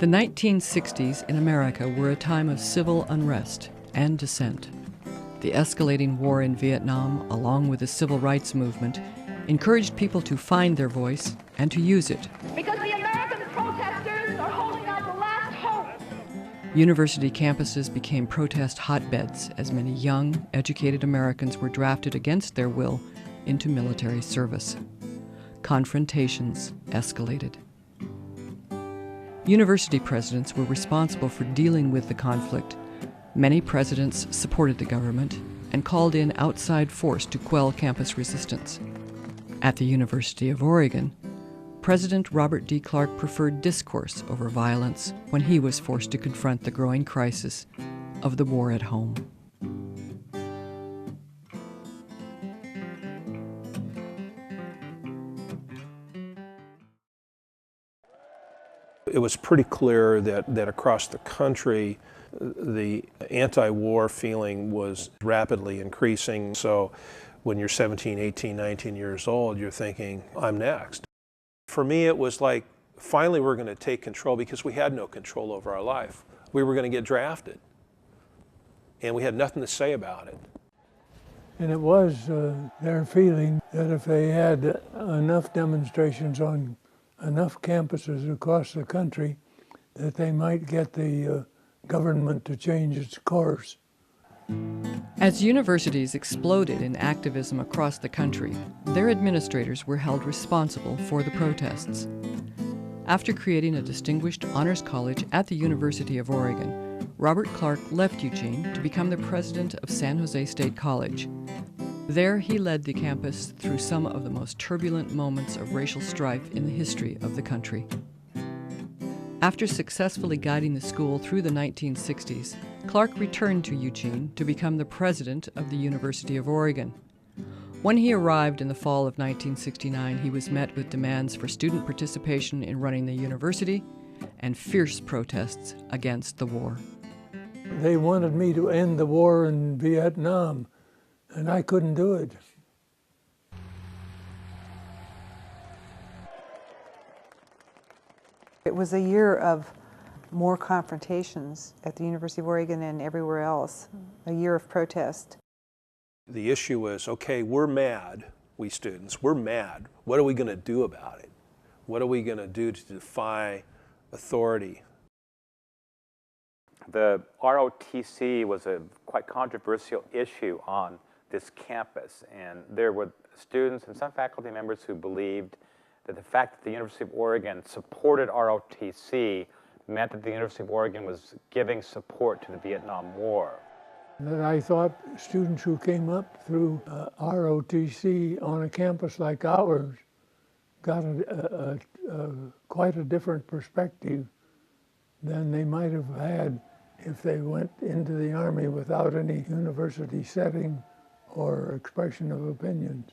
The 1960s in America were a time of civil unrest and dissent. The escalating war in Vietnam, along with the civil rights movement, encouraged people to find their voice and to use it. Because the American protesters are holding out the last hope. University campuses became protest hotbeds as many young, educated Americans were drafted against their will into military service. Confrontations escalated. University presidents were responsible for dealing with the conflict. Many presidents supported the government and called in outside force to quell campus resistance. At the University of Oregon, President Robert D. Clark preferred discourse over violence when he was forced to confront the growing crisis of the war at home. It was pretty clear that across the country, the anti-war feeling was rapidly increasing. So when you're 17, 18, 19 years old, you're thinking, I'm next. For me, it was like, finally we're going to take control because we had no control over our life. We were going to get drafted, and we had nothing to say about it. And it was their feeling that if they had enough demonstrations on enough campuses across the country, that they might get the government to change its course. As universities exploded in activism across the country, their administrators were held responsible for the protests. After creating a distinguished honors college at the University of Oregon, Robert Clark left Eugene to become the president of San Jose State College. There, he led the campus through some of the most turbulent moments of racial strife in the history of the country. After successfully guiding the school through the 1960s, Clark returned to Eugene to become the president of the University of Oregon. When he arrived in the fall of 1969, he was met with demands for student participation in running the university and fierce protests against the war. They wanted me to end the war in Vietnam, and I couldn't do it. It was a year of more confrontations at the University of Oregon and everywhere else, a year of protest. The issue was, okay, we're mad, we students, we're mad. What are we going to do about it? What are we going to do to defy authority? The ROTC was a quite controversial issue on this campus, and there were students and some faculty members who believed that the fact that the University of Oregon supported ROTC meant that the University of Oregon was giving support to the Vietnam War. That I thought students who came up through ROTC on a campus like ours got quite a different perspective than they might have had if they went into the Army without any university setting or expression of opinions.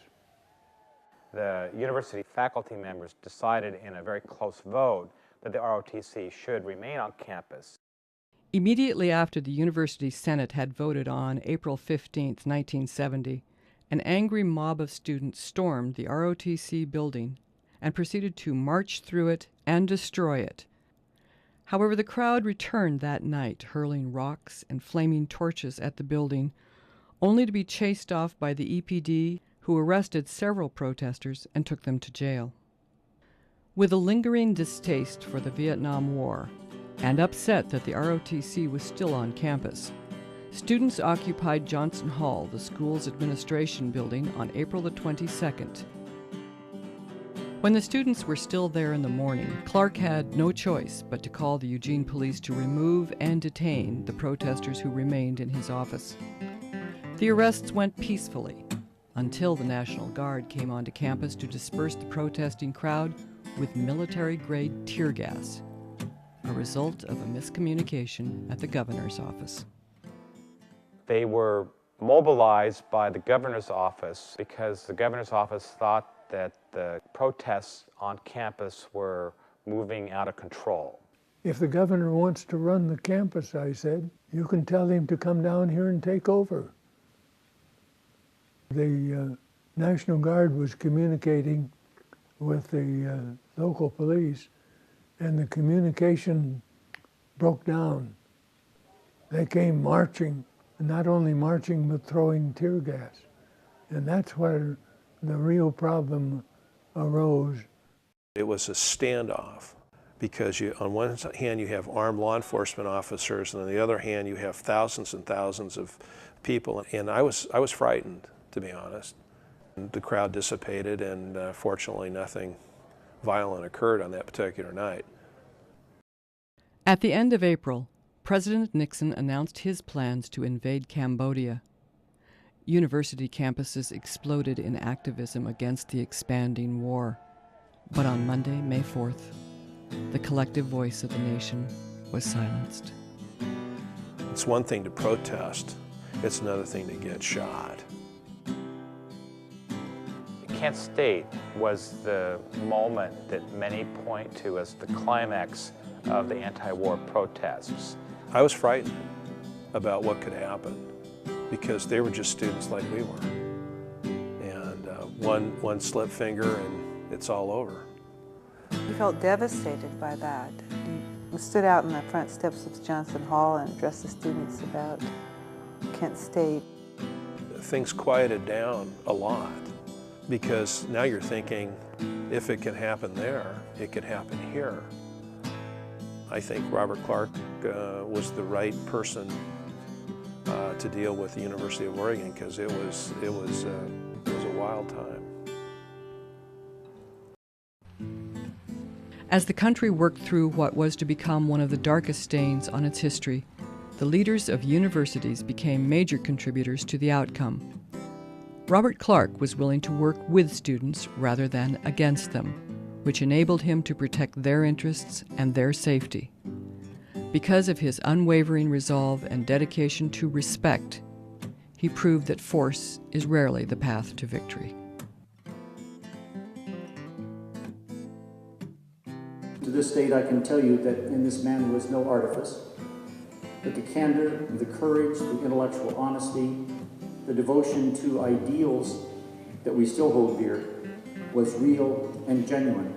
The university faculty members decided in a very close vote that the ROTC should remain on campus. Immediately after the University Senate had voted on April 15, 1970, an angry mob of students stormed the ROTC building and proceeded to march through it and destroy it. However, the crowd returned that night, hurling rocks and flaming torches at the building, only to be chased off by the EPD, who arrested several protesters and took them to jail. With a lingering distaste for the Vietnam War and upset that the ROTC was still on campus, students occupied Johnson Hall, the school's administration building, on April the 22nd. When the students were still there in the morning, Clark had no choice but to call the Eugene police to remove and detain the protesters who remained in his office. The arrests went peacefully until the National Guard came onto campus to disperse the protesting crowd with military-grade tear gas, a result of a miscommunication at the governor's office. They were mobilized by the governor's office because the governor's office thought that the protests on campus were moving out of control. If the governor wants to run the campus, I said, you can tell him to come down here and take over. The National Guard was communicating with the local police, and the communication broke down. They came marching, and not only marching, but throwing tear gas. And that's where the real problem arose. It was a standoff because on one hand you have armed law enforcement officers, and on the other hand you have thousands and thousands of people. And I was frightened, to be honest. The crowd dissipated, and fortunately nothing violent occurred on that particular night. At the end of April, President Nixon announced his plans to invade Cambodia. University campuses exploded in activism against the expanding war. But on Monday, May 4th, the collective voice of the nation was silenced. It's one thing to protest, it's another thing to get shot. Kent State was the moment that many point to as the climax of the anti-war protests. I was frightened about what could happen because they were just students like we were. And one slip finger and it's all over. He felt devastated by that. He stood out in the front steps of Johnson Hall and addressed the students about Kent State. Things quieted down a lot because now you're thinking, if it can happen there, it could happen here. I think Robert Clark was the right person to deal with the University of Oregon because it was a wild time. As the country worked through what was to become one of the darkest stains on its history, the leaders of universities became major contributors to the outcome. Robert Clark was willing to work with students rather than against them, which enabled him to protect their interests and their safety. Because of his unwavering resolve and dedication to respect, he proved that force is rarely the path to victory. To this date, I can tell you that in this man was no artifice, but the candor, the courage, the intellectual honesty, the devotion to ideals that we still hold dear was real and genuine.